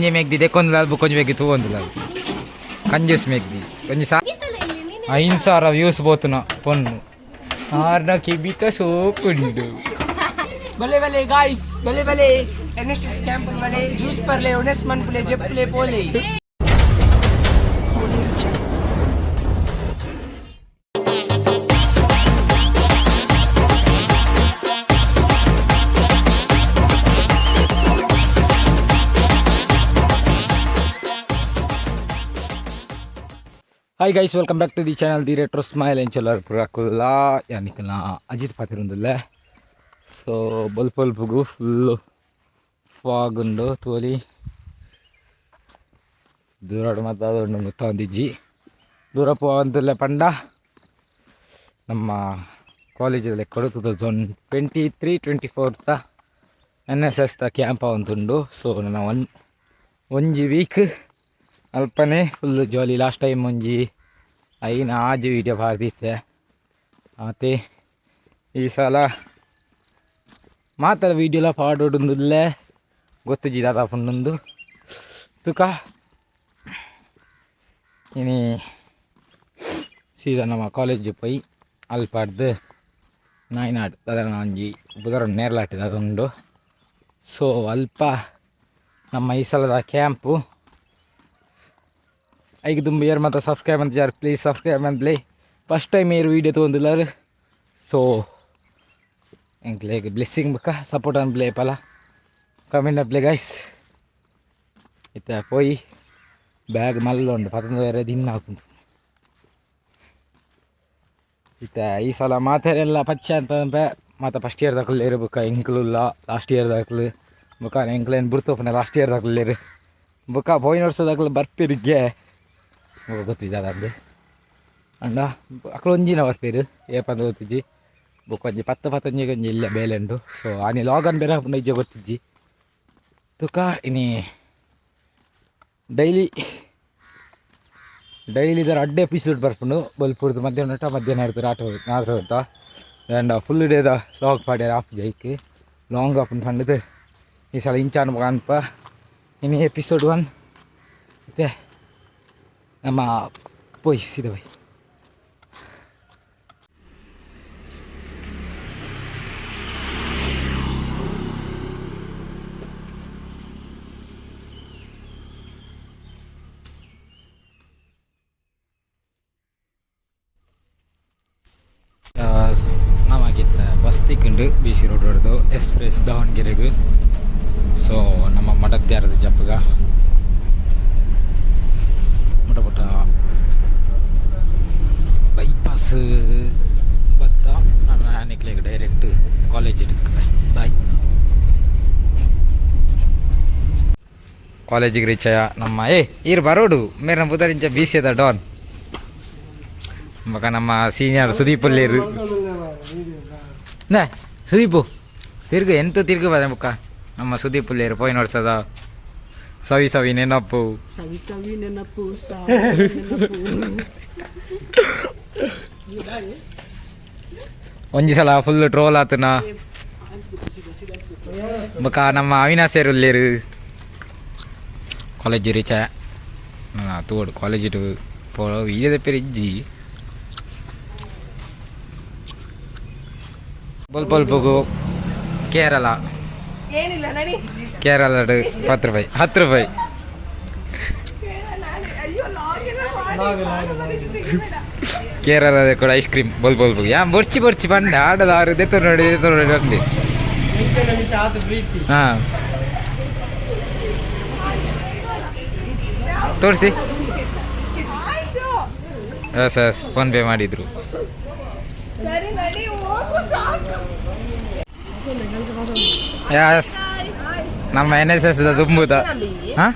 ಒಂಜಿ ಮೇಗ್ದಿ ದೆಕ್ಕೊಂದು ಲಾಲ್ ಬುಕ್ಕೊಂಜಿ ಬೇಕಿ ತೂವೊಂದು ಲಾಲ್ ಕಂಜೂಸ್ ಮೇಗ್ದಿ ಒಂಜಿ 5,000 ವ್ಯೂಸ್ ಬೋತುನ ಪೊನ್ನು ಆರ್ನ ಕಿಬಿತ ಸೋಕುಂಡು भले भले गाइस भले भले एनएसएस कैंप भले जूस पर ले उनेस मन पुले जेप पुले पोले hi guys welcome back to the channel the retro smile ಎಂಚಲರ್ ಪುರಾಕುಲ್ಲ ಯಾನಿಕಲ್ನ ಅಜಿತ್ ಪಾತಿರುಂದಿಲ್ಲ ಸೊ ಬಲ್ಪುಗು ಫುಲ್ಲು ಫಾಗ್ ಉಂಡು ತೋಲಿ ದೂರ ಮಾತಾಡೋದು ಗೊತ್ತಾಂದಿಜ್ಜಿ ದೂರ ಪೋವಂತಲ್ಲೇ ಪಂಡ ನಮ್ಮ ಕಾಲೇಜಲ್ಲಿ ಕೊಡು 2023-24 NSS ಕ್ಯಾಂಪ್ ಅವಂತುಂಡು ಸೊ ನನ್ನ ಒಂಜಿ ವೀಕ್ ಅಲ್ಪನೇ ಫುಲ್ಲು ಜಾಲಿ ಲಾಸ್ಟ್ ಟೈಮ್ ಒಂಜಿ ಐನ ಆಜು ವೀಡಿಯೋ ಪಾಡ್ದಿತ್ತೆ ಮತ್ತು ಈ ಸಲ ಮಾತ್ರ ವೀಡಿಯೋಲ ಪಾಡೋಡುಂದುಲ್ಲೇ ಗೊತ್ತುಜ್ಜಿ ದಾದ ಫುಂಡೊಂದು ತುಕ ಇನಿ ಸೀದಾ ನಮ್ಮ ಕಾಲೇಜ್ ಪೋಯಿ ಅಲ್ಪಾಡ್ದು ನಾಯ್ನಾಡು ಅದರ ಒಂಜಿ ಬುಧರ ನೇರ್ಲಾಟಿದ ಅದೊಂದು ಸೊ ಅಲ್ಪ ನಮ್ಮ ಈ ಸಲದ ಕ್ಯಾಂಪು ಐದು ತುಂಬ ಯಾರು ಮಾತ್ರ ಸಬ್ಸ್ಕ್ರೈಬ್ ಅಂತ ಯಾರು ಪ್ಲೀಸ್ ಸಬ್ಸ್ಕ್ರೈಬ್ ಅಂತಲೇ ಫಸ್ಟ್ ಟೈಮ್ ಏರು ವೀಡಿಯೋ ತೊಗೊಂದಿಲ್ಲ ಸೊ ಎಂಕ್ಲೆ ಬ್ಲೆಸ್ಸಿಂಗ್ ಬೇಕಾ ಸಪೋರ್ಟ್ ಅನ್ಪ್ಲೇ ಪಲ ಕಮೆಂಟ್ ಅಪ್ಲೇ ಗೈಸ್ ಇತ್ತ ಪೋಯಿ ಬ್ಯಾಗ್ ಮಲ್ಲೊಂಡು 11 ದಿನ ಹಾಕೊಂಡು ಇತ್ತ ಈ ಸಲ ಮಾತಾರೆಲ್ಲ ಪಚ್ಚ ಅಂತ ಮತ್ತು ಫಸ್ಟ್ ಇಯರ್ ದಾಖಲೇರು ಬುಕ್ಕ ಎಂಕ್ಲುಲ್ಲ ಲಾಸ್ಟ್ ಇಯರ್ ದಾಖಲು ಬುಕ್ಕ ಎಂಕ್ಲೇನು ಬುರ್ತೋಪನೆ ಲಾಸ್ಟ್ ಇಯರ್ ದಾಖಲೇರು ಬುಕ್ಕ ಪೋಯಿನ ವರ್ಷ ದಾಖಲು ಬರ್ಪಿರಿಗೆ ಗೊತ್ತಿದ್ದ ಅದಂದು ಅಂಡ ಅಕ್ಕಳು ಒಂಜಿನ ಬರ್ಪೇರು ಏಪಂದು ಗೊತ್ತಿಜ್ಜಿ ಬುಕ್ ಒಂಜಿ 10-15 ಒಂಜಿ ಇಲ್ಲ ಬೇಲೆ ಉಂಡು ಸೊ ಆನಿ ಲಾಗನ್ ಬೇರೆ ನಿಜ ಗೊತ್ತಿಜ್ಜಿ ತುಕ ಇನಿ ಡೈಲಿ ಇದರ ಅಡ್ಡೆ ಎಪಿಸೋಡ್ ಬರ್ಪುಂಡು ಬಲ್ಪುರ್ದು ಮಧ್ಯಾಹ್ನ ಇರ್ತಾರೆ ಆಟ ಹೊತ್ತ ಆ್ಯಂಡ್ ಫುಲ್ ಡೇದ ಲಾಗ್ ಪಾಡ್ಯಾರ ಆಫ್ ಜೈಕ್ ಲಾಂಗ್ ಆಪನ್ ಪಂಡದು ಈ ಸಲ ಇಂಚಾನ್ ಅನ್ಪ ಇನಿ ಎಪಿಸೋಡ್ 1 ಮತ್ತೆ ನಮ್ಮ ಪೋಯ್ ಸೀದಾ ಬೈ ನಮಗಿತ್ತ ಬಸ್ ತಿಕ್ಕೊಂಡು ಬಿ ಸಿ ರೋಡ್ ಹೊಡೆದು ಎಕ್ಸ್ಪ್ರೆಸ್ ದಾವಣಗೆರೆಗೆ ಸೊ ನಮ್ಮ ಮಡದ್ಯಾರದ ಜಪ್ಪಗ ಮುಟ ಬೈಪಾಸ್ ಬತ್ತ ನನ್ನ ಹ್ಯಾನಿಕ್ಲಿಗೆ ಡೈರೆಕ್ಟ್ ಕಾಲೇಜ್ ಬಾಯ್ ಕಾಲೇಜಿಗೆ ರೀಚ್ ಆಯ ನಮ್ಮ ಈರು ಬರೋಡು ಮೇರೆ ಬುಧರಿಂಚ ಬಿ ಸಿ ಅದ ಡಾನ್ ಮಗ ನಮ್ಮ ಸೀನಿಯರ್ ಸುದೀಪ್ ಅಲ್ಲೇರು ಸುದೀಪು ತಿರ್ಗ ಬದ ಮುಖ ನಮ್ಮ ಸುದೀಪ್ ಅಲ್ಲೇರು ಪೋಯ್ ನೋಡ್ತದ ಸವಿ ನೆನಪು ಒಂಜಿ ಸಲ ಫುಲ್ ಟ್ರೋಲ್ ಆತನ ಬಕ ನಮ್ಮ ಅವಿನಾಶರು ಅಲ್ಲೇರು ಕಾಲೇಜ್ ರೀಚ ತೋಡು ಕಾಲೇಜ್ ವೀಡಿಯೋದ ಪೇರು ಇಜ್ಜಿ ಬಲ್ಪಲ್ಪಗು ಕೇರಳ ಕೇರಳಡು 10 ರೂಪಾಯಿ ಕೇರಳದ ಕೂಡ ಐಸ್ ಕ್ರೀಮ್ ಬಲ್ಪಲ್ಪಗು ಯಾ ಬರ್ಚಿ ಬಂಡ ಆಡದಾರು ದೆತ್ತ ನೋಡಿ ಅಂದೆ ಹಾಂ ತೋರಿಸಿ ಎಸ್ ಫೋನ್ ಪೇ ಮಾಡಿದ್ರು ಯಸ್ ನಮ್ಮ NSS ತುಂಬುದ ಹಾಂ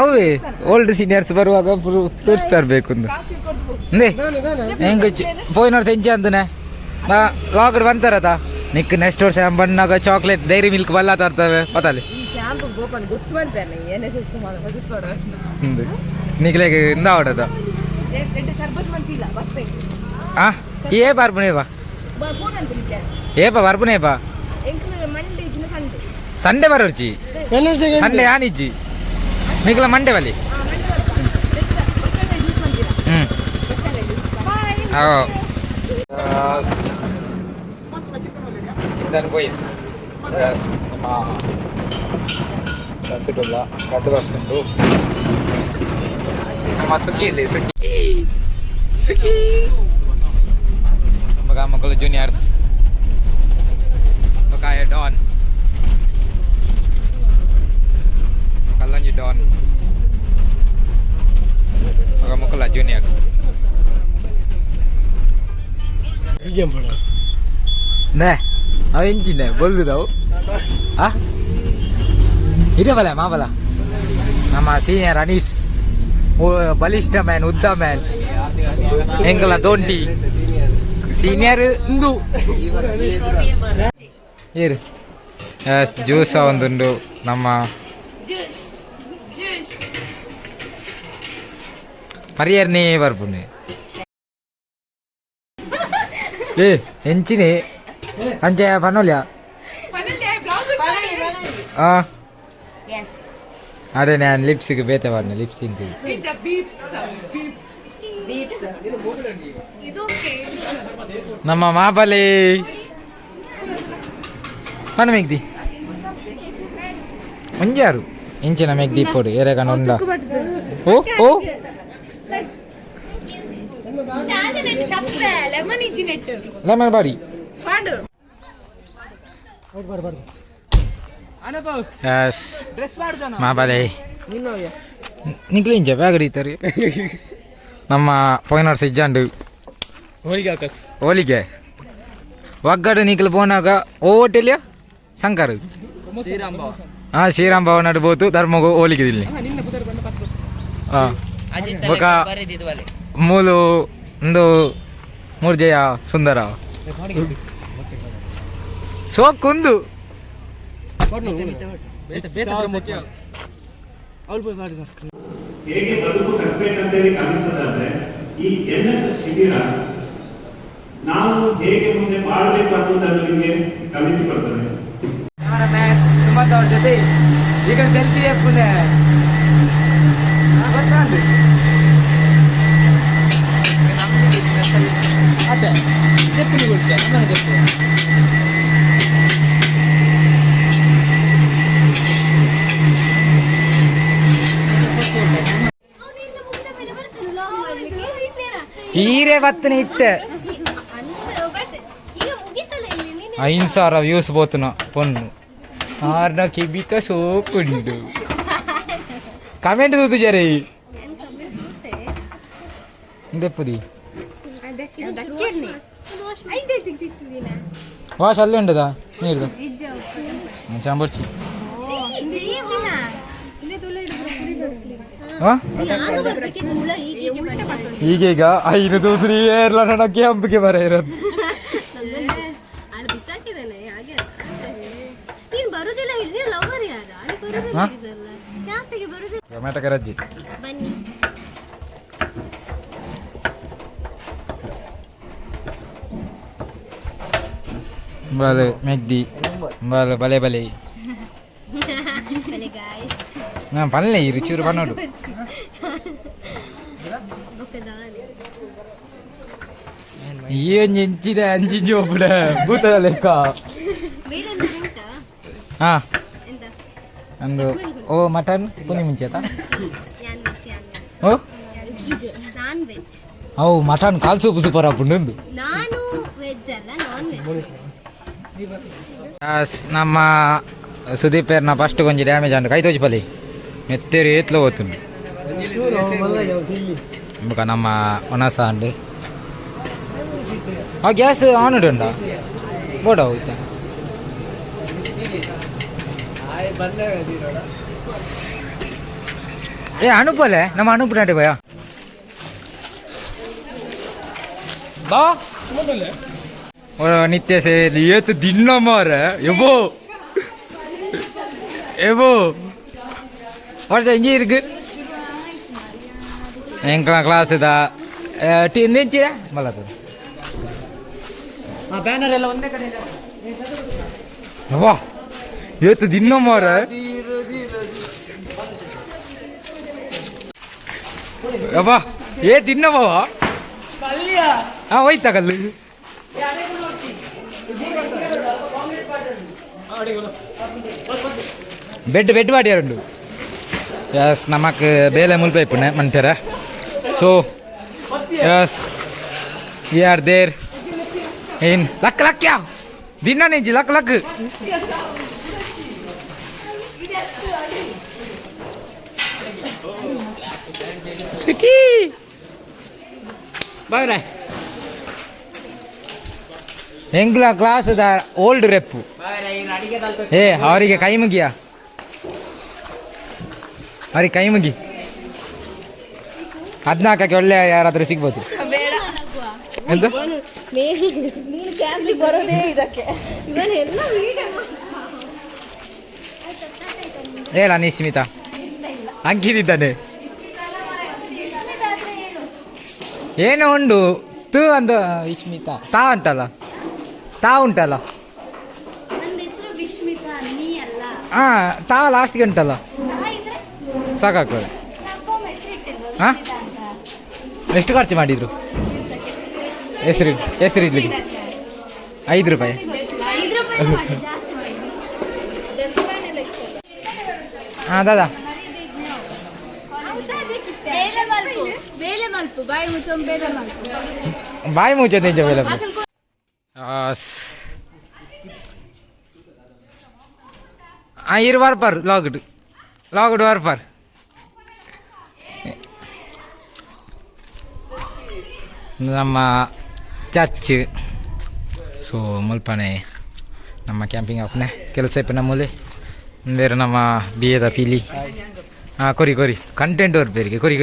ಅವೇ ಓಲ್ಡ್ ಸೀನಿಯರ್ಸ್ ಬರುವಾಗ ಫ್ರೂಟ್ಸ್ ತರಬೇಕು ಅಂದೇ ಹೆಂಗೆ ಪೋಯಿನವ್ರು ತೆಂಚಿ ಅಂತನೇ ಲಾಗಡ್ ಬಂತಾರದ ನಿಕ್ ನೆಕ್ಸ್ಟ್ ವರ್ಷ ಬಣ್ಣಾಗ ಚಾಕ್ಲೇಟ್ ಡೈರಿ ಮಿಲ್ಕ್ ಬಲ್ಲ ತರ್ತವೆ ಪತಾಲಿ ನಿಕ್ಲೆಗೆ ಇಂದ ಹೊಡದ ಹಾಂ ಏ ಬರ್ಬನೇವಾ ಏಪ ಬರ್ಬನೇಪ ಸಂಡೆ ಬರೋರ್ಜಿ ಸಂಡೆ ಆನಿಜ್ಜಿ ನಿಕ್ಲ ಮಂಡೆ ಬಲಿ ಚಿಂತನೆ పోయి ಬಸ್ಸುಡುಲ್ಲ ಕಟ್ಟು ಬಸ್ಸುಂಡು ಸುಖಿ ಇಲ್ಲಿ ಸುಖಿ ಮಕ್ಕಳು juniors kayak Don kalau ni Don kamu kelas junior jam berapa nah awak engineer boleh tahu ah ini apa lah apa lah nama senior Anis balista man Udda man engkala Donti senior Ndu ಇರು juice ಒಂದುಂಡು ನಮ್ಮ ಪರಿಯರ್ನೇ ಬರ್ಪುಣೆ ಏ ಎಂಚಿನಿ ಅಂಚೆ ಪನ್ನೋಲ್ಯಾ ಅದೇ ನಾನು ಲಿಪ್ಸಿಗೆ ಬೇತೆ ಮಾಡ್ನೆ lip sync ನಮ್ಮ ಮಾಬಲಿ mana megdi manjaru inchina megdi podu erega nonda oh lemon body yes ma bale niklinje bagadi tari namma poiners ijjandu holige ಒಗ್ಗಡೆ Nikhil ಪೋನಾಗ ಓಟೆಲಿಯ Shankar Shriram ಭವನ ನಡ್ಬೋದು ಧರ್ಮಗು ಹೋಲಿಕಿದಿಲ್ಲಿ ಬೊಕ ಮೂಲು ಒಂದು ಮೂರ್ಜಯ ಸುಂದರ ಸೋಕುಂದು ಹೇಗೆ ಬದುಕು ಕಟ್ಟಬೇಕಂತೇಳಿ ಕಾಣಿಸ್ತದಾದ್ರೆ ಈ NSS ಶಿಬಿರ ನಾವು ಹೇಗೆ ಮುಂದೆ ಮಾಡಬೇಕು ಅನ್ನೋದನ್ನು ನಿಮಗೆ ಕಲಿಸಿಕೊಡ್ತದೆ. ಸುಮಂತ್ ಅವ್ರ ಜೊತೆ ಈಗ ಸೆಲ್ಫಿ ಪುನಃ ಗೊತ್ತಾಂದು ಅದೇ ದೆಪ್ಪು ಕೊಡ್ತೀಯ ನಮ್ಮನೆ ದೆಪ್ಪು ಹೀರೆ ಬತ್ತನೆ ಇತ್ತೆ 5,000 వ్యూస్ పోతున్నా పొన్ను నాకు బిక సోకుండు కమెంట్ చూస్తూ జరే ఇందెప్పుది వాష్ అల్లే ఉండదా నీరు చాంబర్చి ಈಗೀಗ 5 ದೂದ್ರಿ ಏರ್ಲ ನನಗೆ ಹಂಪಿಗೆ ಬರ ಇರೋದು ಟೊಮೆಟೊ ಕರಜ್ಜಿ ಬಾಲೆ ಮೆಗ್ದಿ ಬಾಲೆ ಬಲೆ ಬಲೆ ನಾ ಪಲ್ಲೆ ಇರು ಚೂರು ಬನ್ನೋಡು ಏನು ಎಂಚಿದೆ ಅಂಜಿಂಜಿ ಒಬ್ಬಡ ಭೂತದ ಲೆಕ್ಕ ಹಾ ಅಂದು ಓ ಮಟನ್ ಕುನಿ ಮುಂಚೆತಾ ಓ ಅವು ಮಟನ್ ಕಾಲ್ ಸೂಪು ಸೂಪರ್ ಹಾಕೊಂಡು ನಮ್ಮ ಸುದೀಪ್ పేరున ఫస్ట్ కొంచెం డ్యామేజ్ అండి కైతోచి పల్లి మెత్తేరు ఏట్లో పోతుంది ఇంకా ನಮ್ಮ ಒನಸ అండి ಆ ಗ್ಯಾಸ್ ಆನ್ ಇಡಂಡ ಬೋಡ ಹೋಯ್ತಾ ಏ ಅನುಪಲೆ ನಮ್ಮ ಅನುಪ ನಾಟಿ ಭಯ ಬಾ ನಿತ್ಯ ಸೇರಿ ಏತು ದಿನ ಮಾರ ಎಬೋ எவோ வருஷம் இங்கே இருக்கு எங்கள் கிளாஸு தான் டீ இருந்துச்சு மல்லாது பேனர் எல்லாம் வந்தே கடையில் வா ಇವತ್ತು ದಿನ ಮಾರ ಅಬ್ಬಾ ತಿನ್ನ ಬಾವ ಹೋಯ್ತಾ ಕಲ್ಲು ಬೆಡ್ ಪಾಡಿಯಾರುಂಡು ಯಸ್ ನಮಕ್ ಬೇಲೆ ಮುಲ್ಪ ಇಪ್ಪುನೆ ಮಂಟೆರ so yes we are there ಏನ್ ಲಕ್ ಲಕ್ ಯಾವ ದಿನ ನಿಂಜಿ ಲಕ್ ಲಕ್ ಸುಖಿ ಬಾಗ್ರೆ ಎಂಗ್ಲ ಕ್ಲಾಸದ ಓಲ್ಡ್ ರೆಪ್ಪು ಅವರಿಗೆ ಕೈ ಮುಗಿಯ ಅವ್ರಿಗೆ ಕೈ ಮುಗಿ 14ಕ್ಕೆ ಒಳ್ಳೆ ಯಾರಾದ್ರೂ ಸಿಗ್ಬೋದು ಎಂತ ಹೇಳ ನಿಶ್ಮಿತಾ ಅಂಕಿದಿದ್ದಾನೆ ಏನೋ ಉಂಡು ತು ಅಂದ ವಿಶ್ಮಿತಾ ತಾ ಉಂಟಲ್ಲ ಹಾಂ ತಾ ಲಾಸ್ಟ್ಗೆ ಉಂಟಲ್ಲ ಸಾಕಾಗ್ತದೆ ಹಾಂ ಎಷ್ಟು ಖರ್ಚು ಮಾಡಿದ್ರು ಹೆಸರಿಡ್ಲಿಕ್ಕೆ 5 ರೂಪಾಯಿ ಹಾಂ ದಾದಾ ಬಾಯಿ ಮುಚ್ಚೋದು ನಿಜ ಬೇಲೆ ವಾರ್ಪರ್ ಲಾಗ್ಡ್ ವಾರ್ಪರ್ ನಮ್ಮ ಚರ್ಚ್ ಸೊ ಮುಲ್ಪನೆ ನಮ್ಮ ಕ್ಯಾಂಪಿಂಗ್ ಆಪ್ನೆ ಕೆಲಸ ಇಪ್ಪ ನಮ್ಮಲ್ಲಿ ಬೇರೆ ನಮ್ಮ ಬಿಯದ ಪೀಲಿ ಹಾಂ ಕೊರಿ ಕಂಟೆಂಟ್ ಅವ್ರ ಬೇರಿಗೆ ಕೊರಿ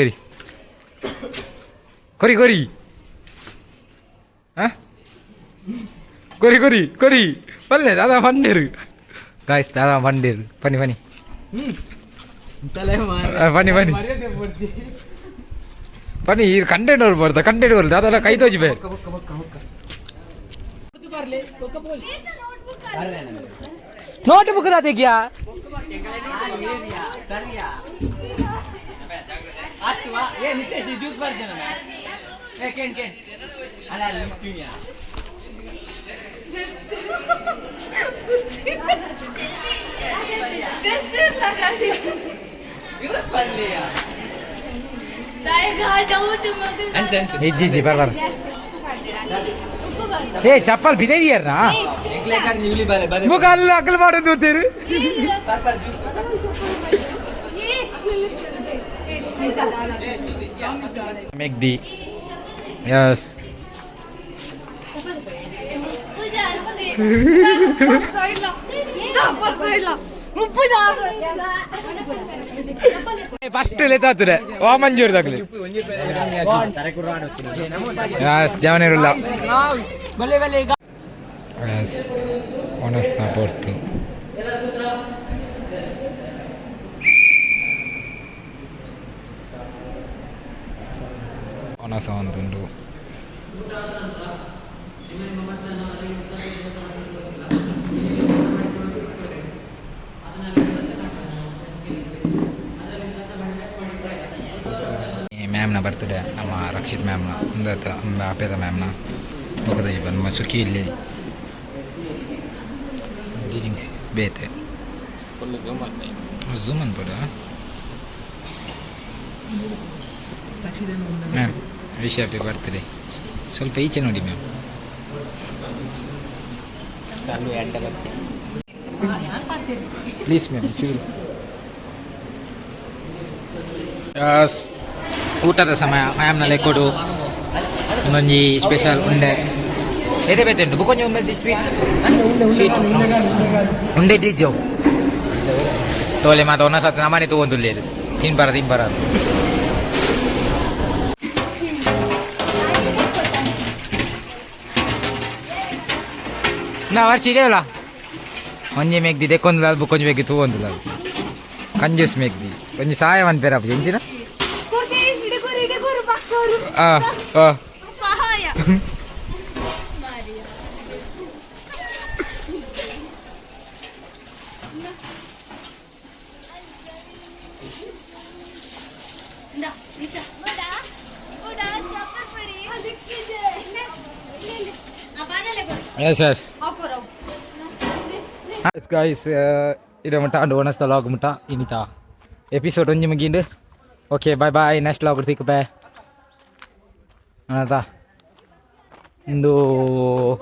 ಹಾಂ ಕೊರಿ ಒಳ್ಳೆ ದಾದಾ ಬಂಡೇರು ಗಾಯ್ಸ್ ದಾದಾ ಬಂಡೇರು ಬನ್ನಿ ಬನ್ನಿ ಈ ಕಂಟೆಂಟ್ ಅವ್ರು ಬರ್ತಾ ಕಂಟೆಂಟ್ ಅವ್ರು ದಾದಾ ಕೈ ತೋಜಿ ಬೇ ನೋಟ್ ಬುಕ್ ದಾತೆಗ್ಯಾ जी बराबर ए चप्पल बिदे दिया ना मुख अकल मार दो तेरे मेक दी यस ಫಸ್ಟ್ ಲೆತ್ತಾತ್ರೆ ವಾ ಮಂಜೂರ್ ದಾಖಲೆ ಜವನೇರುಲ್ಲ ಒಣಸ್ತಾ ಪೋರ್ತು ಒಣಸ ಒಂದುಂಡು ಮ್ಯಾಮ್ನ ಬರ್ತ್ಡೇ ನಮ್ಮ ರಕ್ಷಿತ್ ಮ್ಯಾಮ್ನ ಅಪೇದ ಮ್ಯಾಮ್ನ ಹೋಗದ ನಮ್ಮ ಸುಖಿಯಲ್ಲಿ ಬೇತೆ ಝೂಮ್ ಅನ್ಬೋದ ಮ್ಯಾಮ್ ವಿಶ್ ಹ್ಯಾಪಿ ಬರ್ತ್ಡೇ ಸ್ವಲ್ಪ ಈಚೆ ನೋಡಿ ಮ್ಯಾಮ್ ಪ್ಲೀಸ್ ಮ್ಯಾಮ್ ಚೂರು ಊಟದ ಸಮಯ ಮ್ಯಾಮ್ನಲ್ಲಿ ಕೊಡು ಒಂದೊಂದು ಸ್ಪೆಷಲ್ ಉಂಡೆ ಎದೆ ಬೇತೆ ಉಂಟು ಬುಕ್ಕೊಂಜಿ ಒಮ್ಮೆ ಸ್ವೀಟ್ ಉಂಡೆ ಇಟ್ಟಿದ್ದೆವು ತೋಲೆ ಮಾತು ಒಂದೊಂದು ಸತ್ತು ನಮ್ಮನೆ ತೊಗೊಂಡು ತಿನ್ಬಾರದು ನಾ ವರ್ಷ ಇಡೇವಲ್ಲ ಒಂಜಿ ಮೇಗ್ದಿ ತೆಕ್ಕೊಂದು ಬುಕ್ಕೊಂಜಿ ಬೇಕಿ ತೊಗೊಂದು ಕಂಜೂಸ್ ಮೇಗ್ದಿ ಒಂಜಿ ಸಹಾಯ ಅಂತೀರಪ್ಪ ಎಂಚಿನ Yes, yes. Yes guys, ida mata ando onas log mata ini ta. Episode onje maginde. Okay, bye bye. Next vlog urtik bye. Nada. Indo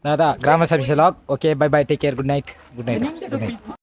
Nada, grammar service log. Okay, bye bye. Take care. Good night. Good night. Good night.